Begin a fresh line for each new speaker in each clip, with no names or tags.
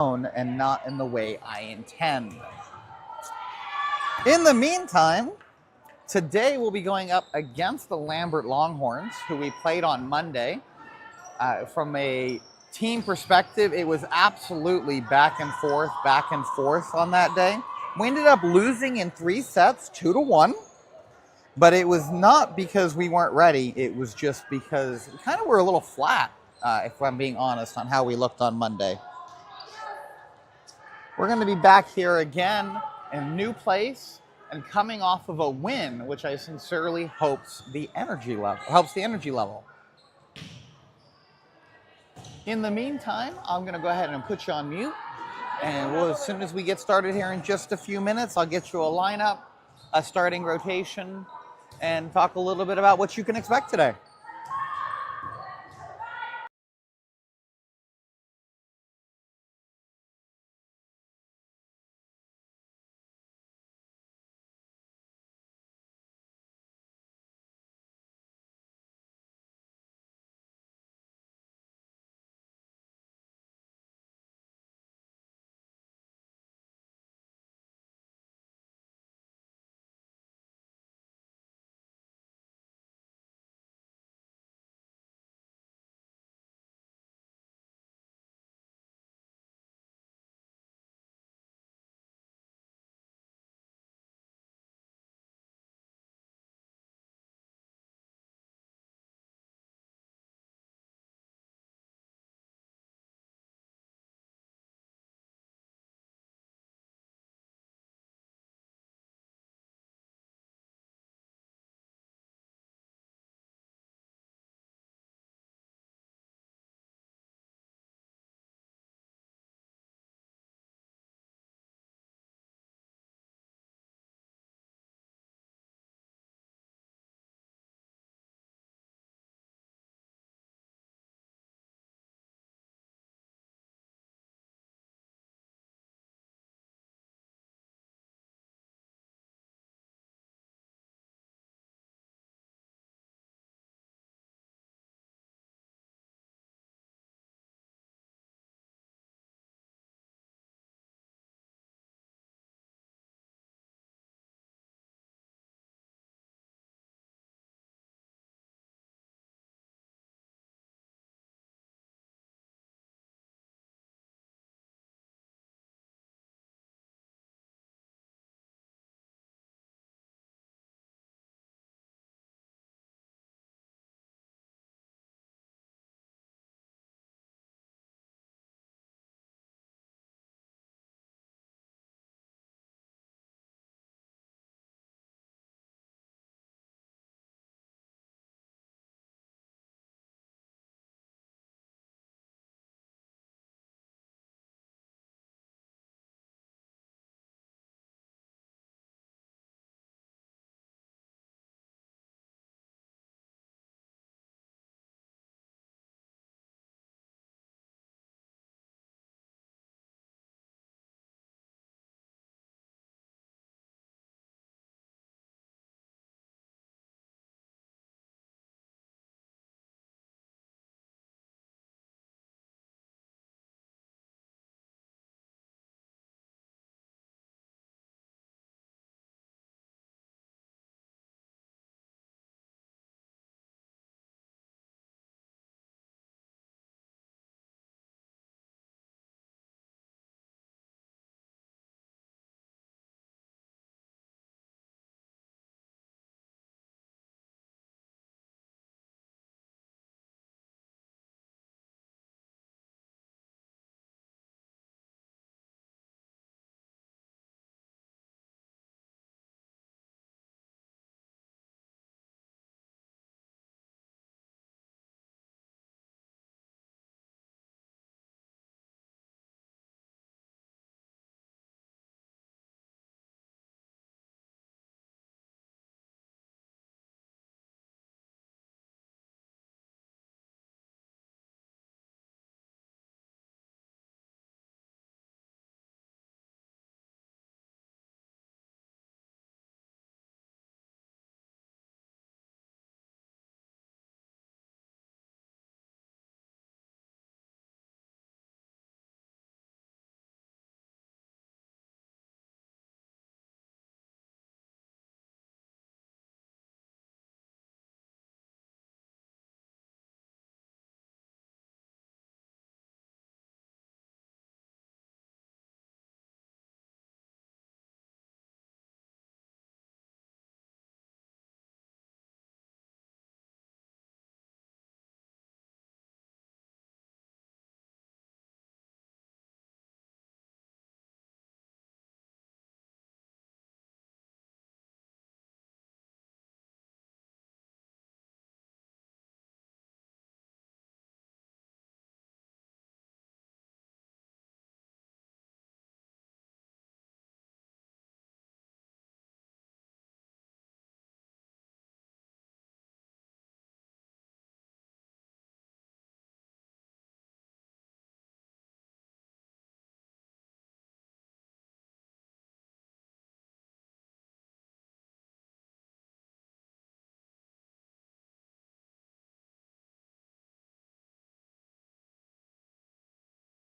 and not in the way I intend. In the meantime, today we'll be going up against the Lambert Longhorns, who we played on Monday. From a team perspective, it was absolutely back and forth on that day. We ended up losing in 3 sets, 2-1. But it was not because we weren't ready. It was just because we kind of were a little flat, if I'm being honest, on how we looked on Monday. We're going to be back here again in a new place and coming off of a win, which I sincerely helps the energy level. In the meantime, I'm going to go ahead and put you on mute. And as soon as we get started here in just a few minutes, I'll get you a lineup, a starting rotation, and talk a little bit about what you can expect today.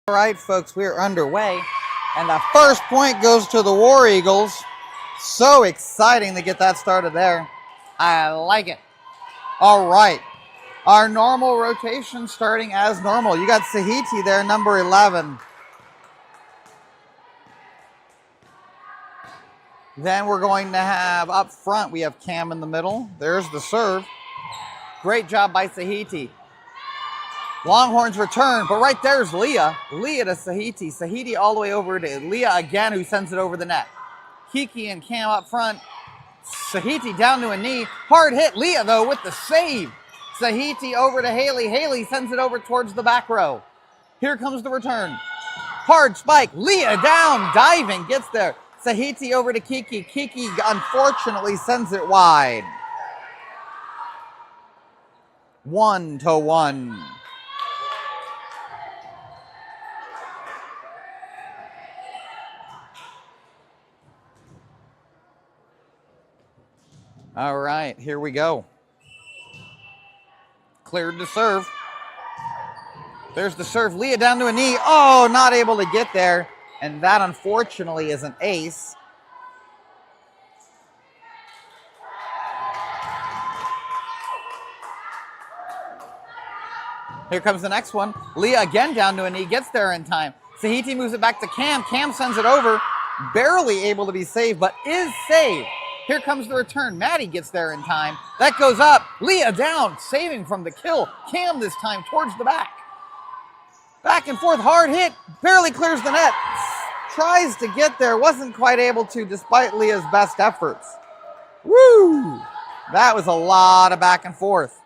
All right, folks, we're underway, and the first point goes to the War Eagles. So exciting to get that started there. I like it. All right, our normal rotation starting as normal. You got Sahiti there, number 11. Then we're going to have up front, we have Cam in the middle. There's the serve. Great job by Sahiti. Longhorns return, but right there's Leah. Leah to Sahiti. Sahiti all the way over to Leah again, who sends it over the net. Kiki and Cam up front. Sahiti down to a knee. Hard hit. Leah, though, with the save. Sahiti over to Haley. Haley sends it over towards the back row. Here comes the return. Hard spike. Leah down, diving, gets there. Sahiti over to Kiki. Kiki, unfortunately, sends it wide. 1-1. All right, here we go. Cleared to serve. There's the serve. Leah down to a knee. Oh, not able to get there. And that, unfortunately, is an ace. Here comes the next one. Leah again down to a knee. Gets there in time. Sahiti moves it back to Cam. Cam sends it over. Barely able to be saved, but is saved. Here comes the return. Maddie gets there in time. That goes up. Leah down, saving from the kill. Cam this time towards the back. Back and forth, hard hit. Barely clears the net. Tries to get there, wasn't quite able to despite Leah's best efforts. Woo! That was a lot of back and forth.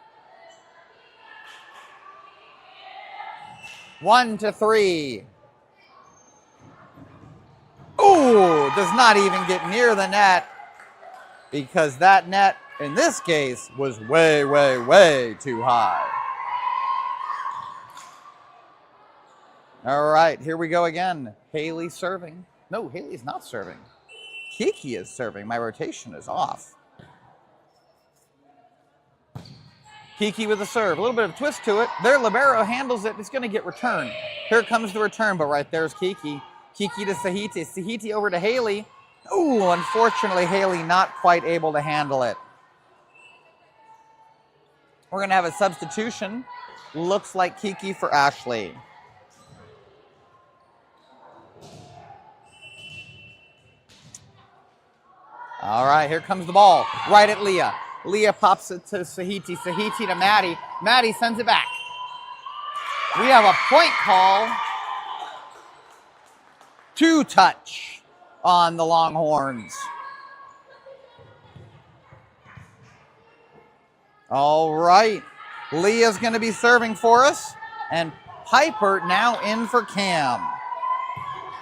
1-3. Ooh, does not even get near the net because that net, in this case, was way, way, way too high. All right, here we go again. Haley serving. No, Haley's not serving. Kiki is serving. My rotation is off. Kiki with a serve. A little bit of twist to it. Their libero handles it. It's going to get returned. Here comes the return, but right there's Kiki. Kiki to Sahiti. Sahiti over to Haley. Ooh, unfortunately, Haley not quite able to handle it. We're going to have a substitution. Looks like Kiki for Ashley. All right, here comes the ball. Right at Leah. Leah pops it to Sahiti. Sahiti to Maddie. Maddie sends it back. We have a point call. 2-touch on the Longhorns. All right. Leah's going to be serving for us. And Piper now in for Cam.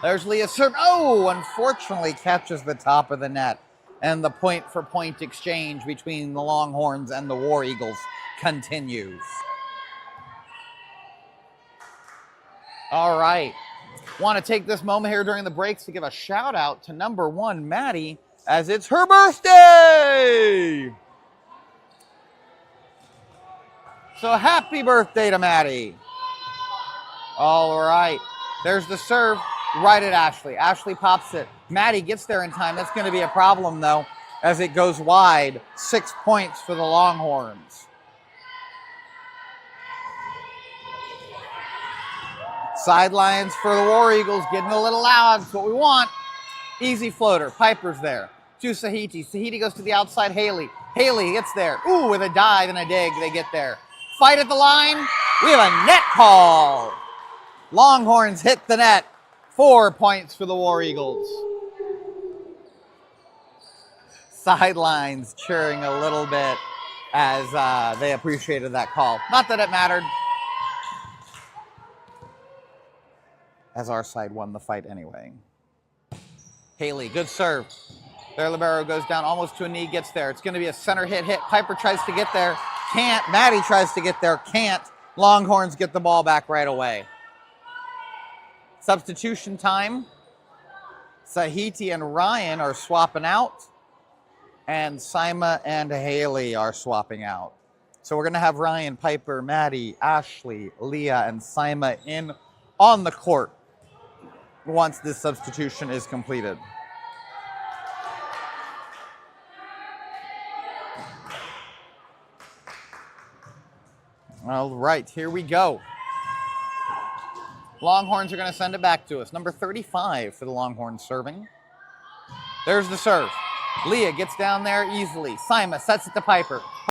There's Leah's serve. Oh, unfortunately catches the top of the net. And the point-for-point exchange between the Longhorns and the War Eagles continues. All right. Want to take this moment here during the breaks to give a shout-out to number 1, Maddie, as it's her birthday! So happy birthday to Maddie. All right. There's the serve. Right at Ashley. Ashley pops it. Maddie gets there in time. That's going to be a problem, though, as it goes wide. 6 points for the Longhorns. Sidelines for the War Eagles. Getting a little loud. That's what we want. Easy floater. Piper's there. To Sahiti. Sahiti goes to the outside. Haley. Haley gets there. Ooh, with a dive and a dig. They get there. Fight at the line. We have a net call. Longhorns hit the net. 4 points for the War Eagles. Sidelines cheering a little bit as they appreciated that call. Not that it mattered, as our side won the fight anyway. Haley, good serve. Their libero goes down almost to a knee, gets there. It's going to be a center hit. Piper tries to get there. Can't. Maddie tries to get there. Can't. Longhorns get the ball back right away. Substitution time. Sahiti and Ryan are swapping out. And Sima and Haley are swapping out. So we're going to have Ryan, Piper, Maddie, Ashley, Leah, and Sima in on the court once this substitution is completed. All right, here we go. Longhorns are going to send it back to us. Number 35 for the Longhorns serving. There's the serve. Leah gets down there easily. Sima sets it to Piper.